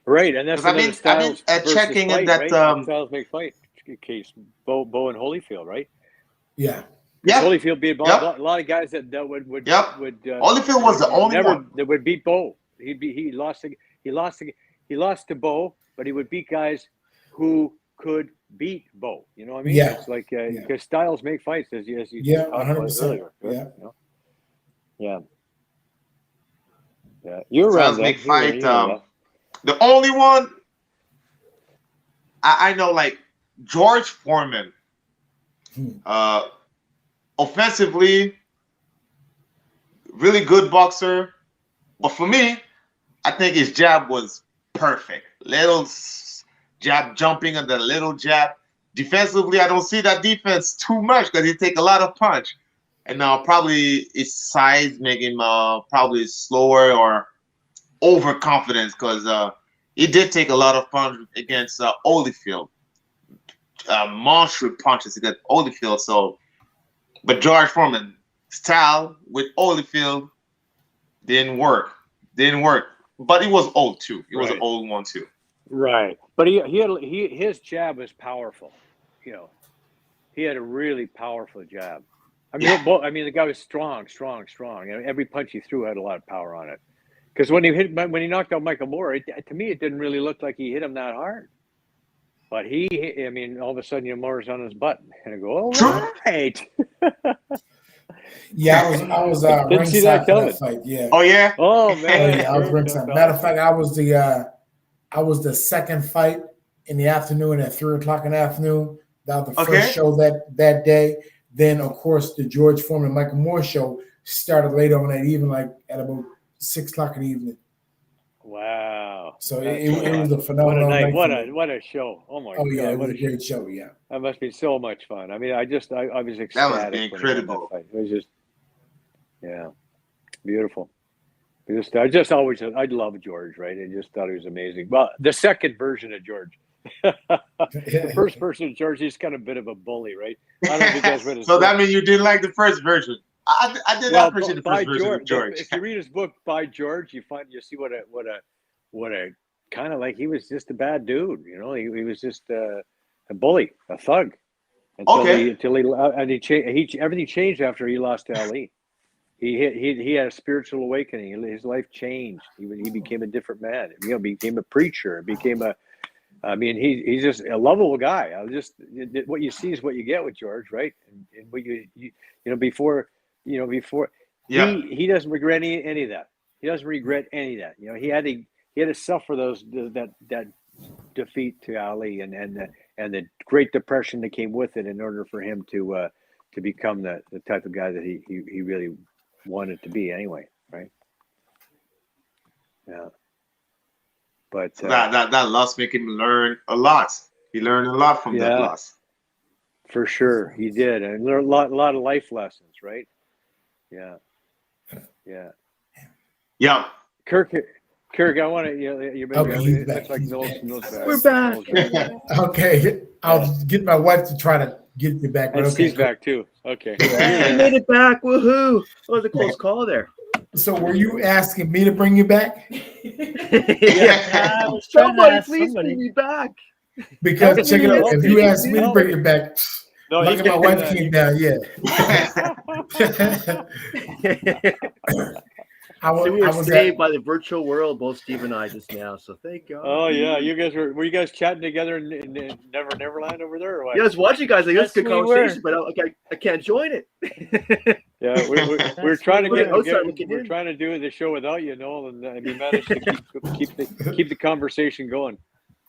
Right, and that's I've been checking fight, that right? Styles make fight case. Bo and Holyfield, right? Yeah. Holyfield beat a lot of guys that would Holyfield was the only one that would beat Bo. He lost to Bo, but he would beat guys who could beat Bo. You know what I mean? Yeah. It's like because styles make fights, as you 100%. earlier. Yeah. Yeah. You're styles right. Make fight. The only one I know, like George Foreman, offensively, really good boxer. But for me, I think his jab was perfect. Little jab jumping and the little jab. Defensively, I don't see that defense too much because he take a lot of punch. And now probably his size make him probably slower or overconfidence because he did take a lot of punch against Holyfield. Monster punches against Holyfield. So, but George Foreman style with Holyfield didn't work. But he was old too. He was an old one too. Right. But his jab was powerful. You know, he had a really powerful jab. I mean, the guy was strong. And every punch he threw had a lot of power on it. Because when he knocked out Michael Moore, to me it didn't really look like he hit him that hard. But all of a sudden, Moore's on his butt, and I go, all right. Yeah, I was ringside for that fight. Yeah. Oh yeah. Oh man. I was ringside. Matter of fact, I was the second fight in the afternoon at 3:00 in the afternoon. That was the first show that day. Then of course the George Foreman Michael Moore show started later on that evening, like at about 6:00 in the evening. Wow. So it was a phenomenal night. What a show. Oh my God. Yeah, it was a great show, yeah. That must be so much fun. I mean, I was ecstatic. That was incredible. It was just beautiful. I love George, right? I just thought he was amazing. Well, the second version of George. The first version of George, he's kind of a bit of a bully, right? I don't know if you guys read his book. That means you didn't like the first version. I did not appreciate the first version of George. If you read his book By George, you see what a kind of like he was just a bad dude. You know, he was just a bully, a thug. Everything changed after he lost to Ali. He had a spiritual awakening. His life changed. He became a different man. Became a preacher. He's just a lovable guy. What you see is what you get with George, right? And what before. He doesn't regret any of that. He doesn't regret any of that. You know, he had to suffer that defeat to Ali and the Great Depression that came with it in order for him to become the type of guy that he really wanted to be anyway, right? Yeah. But that loss made him learn a lot. He learned a lot from that loss. For sure, he did, and learned a lot of life lessons, right? Yeah. Kirk, I want to. You're back. Like We're back. Okay, I'll get my wife to try to get you back. And she's back too. Okay. I made it back. Woohoo! That was a close call there. So were you asking me to bring you back? Somebody please bring me back. Because check it out. If you ask me to bring you back, No, Lucky my wife came down. Yeah. So we were I was saved at. by the virtual world, both Steve and I, just now. So thank God. Oh yeah, you guys were you guys chatting together in Neverland over there or what? Yeah, I was watching you guys. Like, that's Yes, good we conversation, were. but I can't join it. Yeah, we're That's trying to what get, we're outside looking we're in. trying to do the show without you, Noel, and we managed to keep the conversation going.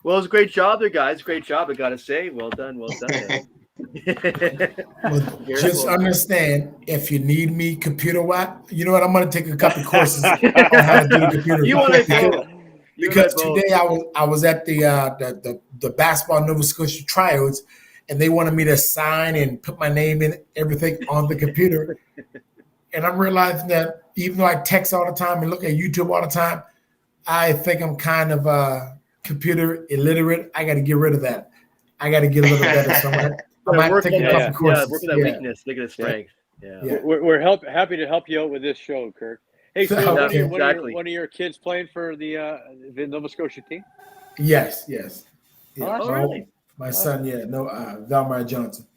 Well, it was a great job there, guys. Great job, I gotta say. Well done, well done. Well, Very just cool. understand, if you need me computer you know what? I'm going to take a couple courses on how to do the computer. You and I both. You and I Because both. today I was at the basketball Nova Scotia tryouts, and they wanted me to sign and put my name in everything on the computer. And I'm realizing that even though I text all the time and look at YouTube all the time, I think I'm kind of computer illiterate. I got to get rid of that. I got to get a little better. So I might work take on a that. couple courses. Yeah, work on that weakness, make it a strength. Yeah. We're happy to help you out with this show, Kirk. Hey, so Okay. one of your kids playing for the Nova Scotia team? Yes. Yeah. Oh, really? My son, Valmar Johnson.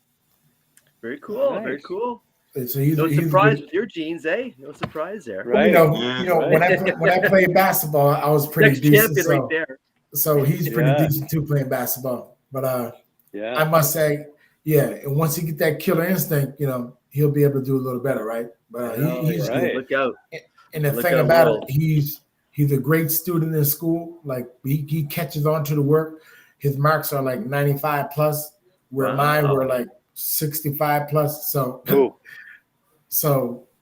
Very cool. Nice. Very cool. So he's No he's surprise good. with your genes, eh? No surprise there. Right. Right. When I played basketball, I was pretty Next decent. champion right there. So he's pretty decent too playing basketball. But I must say, and once he get that killer instinct, he'll be able to do a little better, right? But he's good. Look out. And the thing about it, he's a great student in school. Like he catches on to the work. His marks are like 95 plus, where mine were like 65 plus. So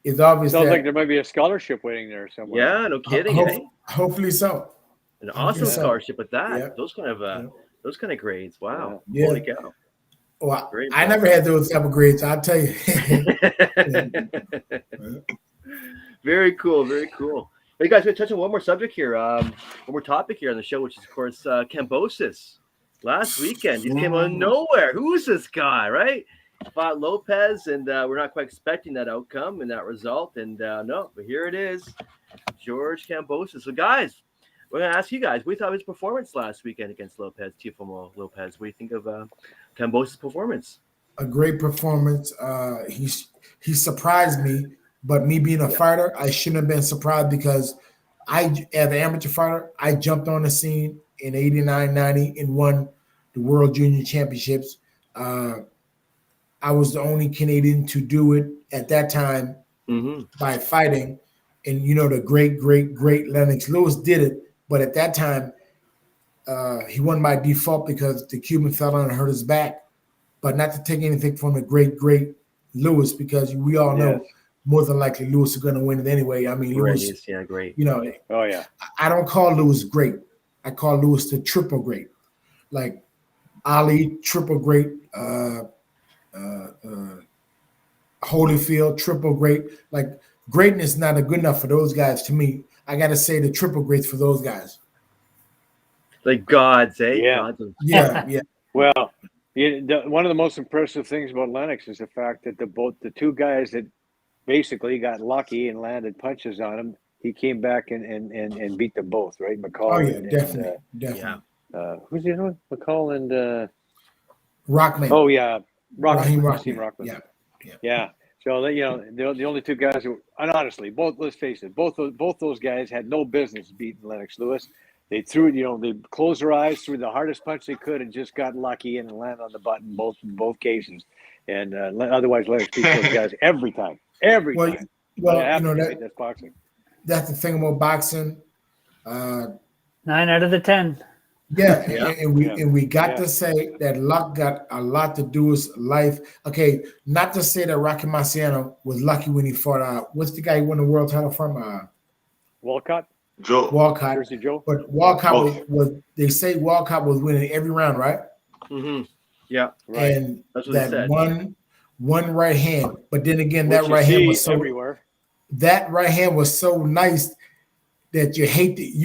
it's obvious. Sounds like there might be a scholarship waiting there somewhere. Yeah, no kidding. Hopefully so. An awesome scholarship with that. Yeah. Those kind of grades. Wow. Yeah. Holy cow. Well, I never had those type of grades, I'll tell you. Very cool. Very cool. Hey guys, we're touching one more subject here, one more topic here on the show, which is, of course, Kambosos. Last weekend, he came out of nowhere. Who is this guy, right? Fought Lopez, and we're not quite expecting that outcome and that result. And no, but here it is, George Kambosos. So, guys, we're going to ask you guys, what do you thought of his performance last weekend against Lopez, Teofimo Lopez? What do you think of Kambosos' performance? A great performance. He surprised me, but me being a fighter, I shouldn't have been surprised because as an amateur fighter, I jumped on the scene in 89, 90 and won the World Junior Championships. I was the only Canadian to do it at that time by fighting. And, the great Lennox Lewis did it. But at that time, he won by default because the Cuban fell on and hurt his back. But not to take anything from the great Lewis, because we all know more than likely Lewis is going to win it anyway. I mean, Lewis, great. Oh yeah. I don't call Lewis great. I call Lewis the triple great. Like Ali, triple great. Holyfield, triple great. Like greatness not good enough for those guys to me. I got to say the triple greats for those guys. Like gods, eh? Yeah. Gods. Yeah. Well, one of the most impressive things about Lennox is the fact that the two guys that basically got lucky and landed punches on him, he came back and beat them both, right? McCall. Oh yeah, definitely. Who's the other one? McCall and Rockman. Oh yeah, Rockman. Yeah. So the only two guys who, and honestly, let's face it, both those guys had no business beating Lennox Lewis. They threw, they closed their eyes, threw the hardest punch they could, and just got lucky and landed on the button both cases. And otherwise, Lennox beat those guys every time. Time. Well, that's boxing. That's the thing about boxing. 9 out of the 10. And we got to say that luck got a lot to do with life. Okay, not to say that Rocky Marciano was lucky when he fought. What's the guy who won the world title from? Walcott. Walcott. Jersey Joe. But Walcott was. They say Walcott was winning every round, right? Mm-hmm. Yeah. Right. And that's what that one right hand. But then again, that right hand was so everywhere. That right hand was so nice that you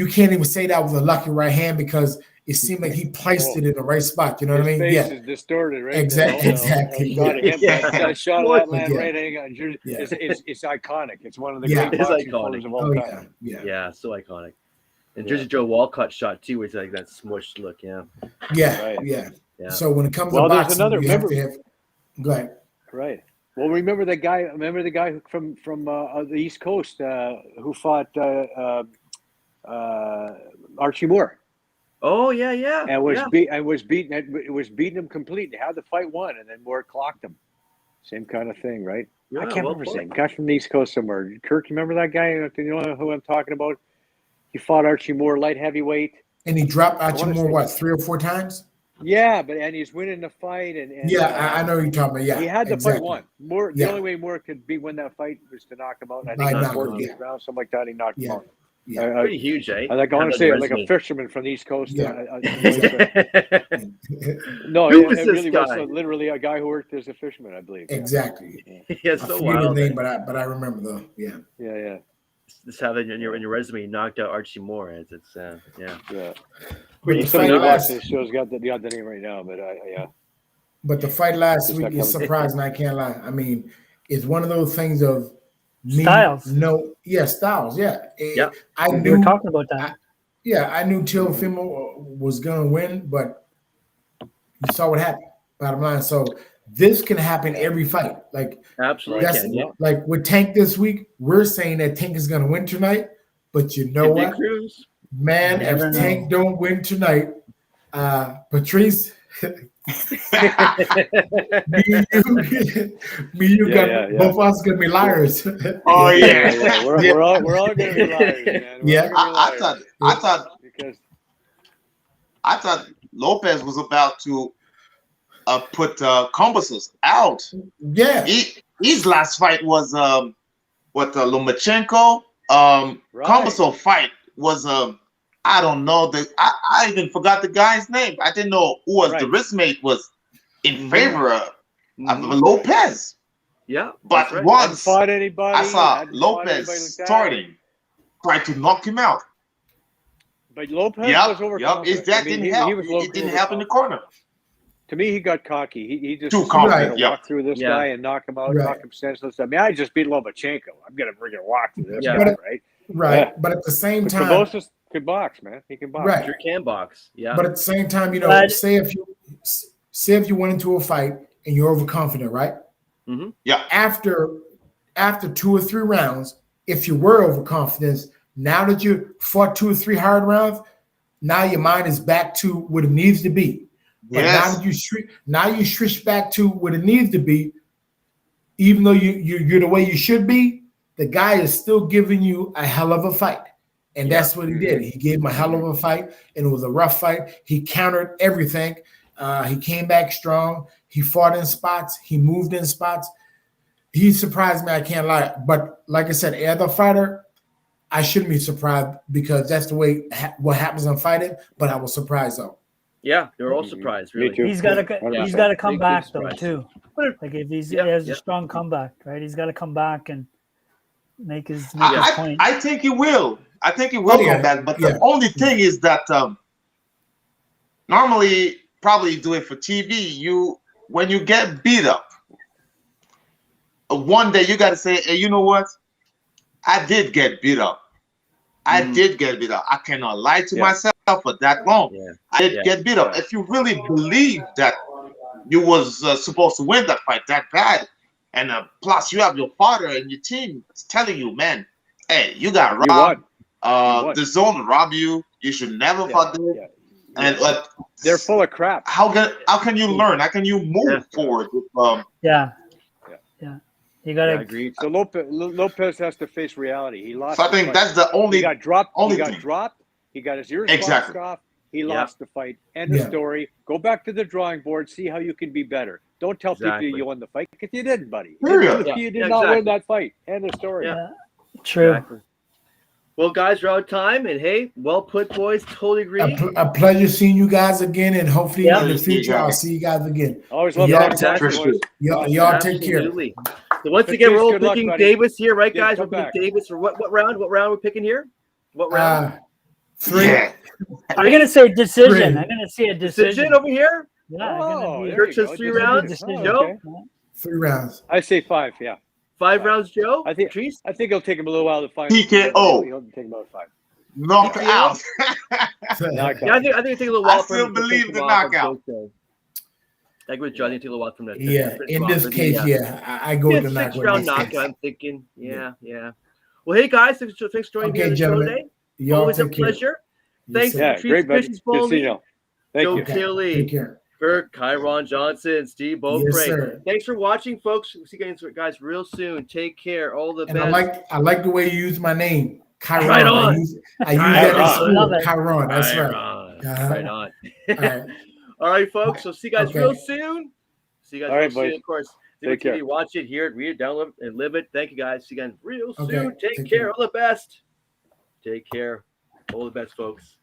can't even say that was a lucky right hand because it seemed like he placed it in the right spot. You know what I mean? His face is distorted, right? Exactly. That shot of that man right. It's iconic. It's one of the great boxing photos of all time. Yeah, so iconic. And Jersey Joe Walcott shot too, where it's like that smushed look. Yeah. So when it comes to boxing, you have to have. Go ahead. Right. Well, remember the guy. Remember the guy from the East Coast who fought Archie Moore Oh yeah, yeah. and was yeah. beating him completely. Had the fight won, and then Moore clocked him. Same kind of thing, right? Yeah, I can't well remember his put. name. Guy from the East Coast somewhere. Kirk, you remember that guy? Do you know who I'm talking about? He fought Archie Moore, light heavyweight. And he dropped Archie wanna Moore, say- what, 3 or 4 times? Yeah, and he's winning the fight. And Yeah, I know who you're talking about. Yeah, he had the exactly. fight won. Moore. The Yeah. only way Moore could win that fight was to knock him out. I By think knockout, 14th round, something like that. He knocked him Yeah. out. Yeah. Pretty huge, eh? I want to Have say that like a resume. fisherman from the East Coast. Yeah. No, Who it was this really was guy? literally a guy who worked as a fisherman, I believe. Exactly. Yeah, I so forget his wild. name, but I remember though. Yeah. Yeah. Just have it in your resume. You knocked out Archie Moore. It's yeah. But Pretty the Somebody fight nice. watching last, the show's got the name right now, but yeah. but the fight last Just week not is coming. surprising. I can't lie. I mean, it's one of those things of me. Styles. No, yeah, Styles. Yeah. Yeah. I We knew. were talking about that. I knew Teofimo was gonna win, but you saw what happened. Bottom line. So this can happen every fight. Like Absolutely that's can. Yeah. like with Tank this week. We're saying that Tank is gonna win tonight, but you know And Big what, Cruz. man? You If never Tank don't win tonight, Patrice, me and you Yeah. both of us gonna be liars. Oh yeah. Yeah. We're all gonna be liars, man. We're Yeah. all gonna be liars. I thought Lopez was about to put Kombasos out. Yeah, His last fight was Lomachenko. Right. Kombasos fight was I don't know I even forgot the guy's name. I didn't know who was the wrist mate was in favor of Lopez. Yeah. But that's right. Hadn't once fought anybody. I saw hadn't fought anybody Lopez like that. starting, tried to knock him out. But Lopez was Yep. overconfident. That I mean, didn't help. He was It didn't help in the corner. To me, he got cocky. He just Too was confident, gonna yeah. walk through this Yeah. guy and knock him out, Right. knock him senseless. I mean, I just beat Lomachenko. I'm gonna bring a walk through this Yeah. guy, right? right. Yeah. But at the same But time, Kambosos could box, man. He can box. right. Drew can box. Yeah. But at the same time, you know, But- say if you went into a fight and you're overconfident, right? Mm-hmm. Yeah. After 2 or 3 rounds, if you were overconfident, now that you fought 2 or 3 hard rounds, now your mind is back to what it needs to be. But Yes. now you switch back to what it needs to be, even though you're the way you should be. The guy is still giving you a hell of a fight. And that's what he did. He gave him a hell of a fight, and it was a rough fight. He countered everything. He came back strong. He fought in spots. He moved in spots. He surprised me. I can't lie. But like I said, as a fighter, I shouldn't be surprised because that's the way what happens in fighting. But I was surprised though. Yeah. They were all surprised. Me Really. too. He's got to 100%. come Big back though surprise. too. Like if he Yeah, has yeah. a strong comeback, right? He's got to come back and make his point. I think he will. I think he will Oh, yeah. come back. But Yeah. the only thing is that normally, probably do it for TV. When you get beat up, one day you got to say, "Hey, you know what? I did get beat up. I did get beat up. I cannot lie to myself for that long. Yeah. I did get beat up." If you really believe that you was supposed to win that fight that bad, and plus you have your father and your team telling you, man, hey, you got You robbed. won. The zone robbed you. You should never fight this. Yeah. And They're full of crap. how can you learn? How can you move forward? Yeah. You got Yeah, to. agreed. So Lopez has to face reality. He lost. So I the think fight. that's the only. He got dropped. only He got thing. dropped. He got his ears Exactly. boxed off. He lost the fight. End of Yeah. story. Go back to the drawing board. See how you can be better. Don't tell Exactly. people you won the fight because you didn't, buddy. Period. You did Yeah, not exactly. win that fight. End of story. Yeah. True. Exactly. Well, guys, we're out of time, and hey, well put, boys. Totally agree. A pleasure seeing you guys again, and hopefully Yeah. in the future Yeah. I'll see you guys again. Always love Yeah, talking exactly. about boys. Y'all take care. Absolutely. So once Patrice, again, we're all good luck, picking buddy. Davis here, right, Yeah, guys? We're come picking back. Davis for what round? What round we're picking here? What round? 3. Yeah. I'm gonna say decision. Three. I'm gonna say a Decision decision. over here. Yeah. I'm Oh, gonna be- there Kirk you says go. 3 Decision. rounds. Decision. Joe, Okay. 3 rounds. I say 5. Yeah. 5 rounds. Joe. I think- Patrice. I think it'll take him a little while to find. TKO. He'll take about 5. Knocked TKO? out. Knockout. Yeah, I think it take a little while I for still him to believe take the him off on knockout. Joe. I agree with Johnny Tilo from that. Yeah, in this case, I go with the sixth knockout. round knockout. I'm thinking, yeah. Well, hey guys, thanks for joining me on the show today. Always a pleasure. Thanks to great, buddy. Good to you. Thank Joe you. Kelly, Take care. Kirk, Kyron Johnson, Steve Beaupre. Yes, sir. Thanks for watching, folks. We'll see you guys real soon. Take care. All the And best. I like the way you use my name, Kyron. Right on. I use that in school. Love it. Kyron. That's right. Right on. All right. All right, folks. So see you guys real soon. See you guys real soon. Of course, Take care. watch it, hear it, read it, download it, and live it. Thank you guys. See you guys real soon. Okay. Take care. All the best. Take care. All the best, folks.